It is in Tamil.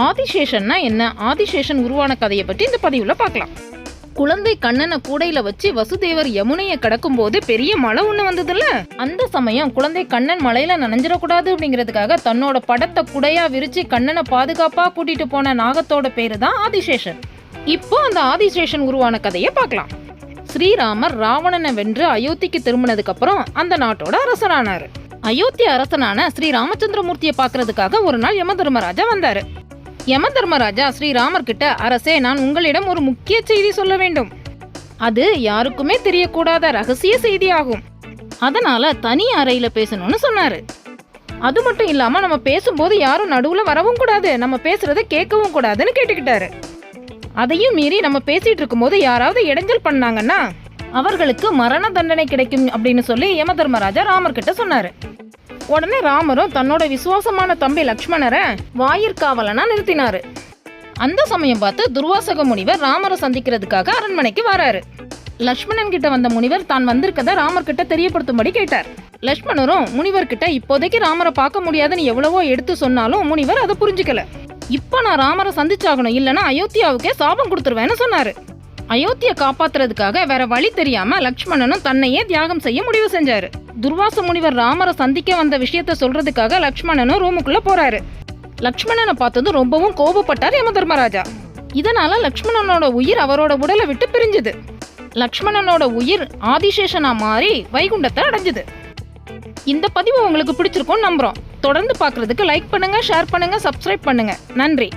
ஆதிசேஷன்னா என்ன, ஆதிசேஷன் உருவான கதையை பற்றி இந்த பதிவுல பார்க்கலாம். குழந்தை கண்ணனை கூடையில வச்சு வசுதேவர் யமுனையை கடக்கும் போது பெரிய மழை ஒண்ணு வந்ததுல, அந்த சமயம் குழந்தை கண்ணன் மழையில நனைஞ்சிடக்கூடாது அப்படிங்கிறதுக்காக தன்னோட படத்தை குடையா விரிச்சு கண்ணனை பாதுகாப்பா கூட்டிட்டு போன நாகத்தோட பேரு தான் ஆதிசேஷன். இப்போ அந்த ஆதிசேஷன் உருவான கதையை பார்க்கலாம். ஸ்ரீராமர் ராவணனை வென்று அயோத்திக்கு திரும்பினதுக்கு அப்புறம் அந்த நாட்டோட அரசனானாரு. அயோத்தி அரசனான ஸ்ரீ ராமச்சந்திரமூர்த்தியை பாக்குறதுக்காக ஒரு நாள் யமதர்மராஜா வந்தாரு. யமதர்மராஜா ஸ்ரீராமர் கிட்ட, அரசே, நான் உங்களிடம் ஒரு முக்கிய செய்தி சொல்ல வேண்டும். அது யாருக்குமே தெரியக்கூடாத ரகசிய செய்தி ஆகும். அதனால தனி அறையில பேசணும்னு சொன்னாரு. அது மட்டும் இல்லாம நம்ம பேசும்போது யாரும் நடுவுல வரவும் கூடாது, நம்ம பேசுறத கேட்கவும் கூடாதுன்னு கேட்டுக்கிட்டாரு. அதையும் மீறி நம்ம பேசிட்டு இருக்கும் போது யாராவது இடைஞ்சல் பண்ணாங்கன்னா அவர்களுக்கு மரண தண்டனை கிடைக்கும் அப்படின்னு சொல்லி யமதர்மராஜா ராமர் கிட்ட சொன்னாரு. உடனே ராமரும் தன்னோட விசுவாசமான தம்பி லக்ஷ்மணரை வாயிற்காவலனா நிறுத்தினாரு. அந்த சமயம் பார்த்து துர்வாசக முனிவர் ராமரை சந்திக்கிறதுக்காக அரண்மனைக்கு வராரு. லக்ஷ்மணன் கிட்ட வந்த முனிவர் தான் வந்திருக்கத ராமர் கிட்ட தெரியப்படுத்தும்படி கேட்டார். லக்ஷ்மணரும் முனிவர் கிட்ட இப்போதைக்கு ராமரை பார்க்க முடியாதுன்னு எவ்வளவோ எடுத்து சொன்னாலும் முனிவர் அதை புரிஞ்சுக்கல. இப்ப நான் ராமரை சந்திச்சாகணும், இல்லைன்னா அயோத்தியாவுக்கே சாபம் கொடுத்துருவேன்னு சொன்னாரு. அயோத்தியை காப்பாத்துறதுக்காக வேற வழி தெரியாம லக்ஷ்மணனும் தன்னையே தியாகம் செய்ய முடிவு செஞ்சாரு. துர்வாச முனிவர் ராமரை சந்திக்க வந்த விஷயத்த சொல்றதுக்காக லக்ஷ்மணனும் ரூமுக்குள்ள போறாரு. லக்ஷ்மணனை பார்த்ததும் ரொம்பவும் கோபப்பட்டார் யமதர்மராஜா. இதனால லக்ஷ்மணனோட உயிர் அவரோட உடலை விட்டு பிரிஞ்சுது. லக்ஷ்மணனோட உயிர் ஆதிசேஷனா மாறி வைகுண்டத்தை அடைஞ்சுது. இந்த பதிவு உங்களுக்கு பிடிச்சிருக்கும்னு நம்புறோம். தொடர்ந்து பார்க்கறதுக்கு லைக் பண்ணுங்க, ஷேர் பண்ணுங்க, சப்ஸ்கிரைப் பண்ணுங்க. நன்றி.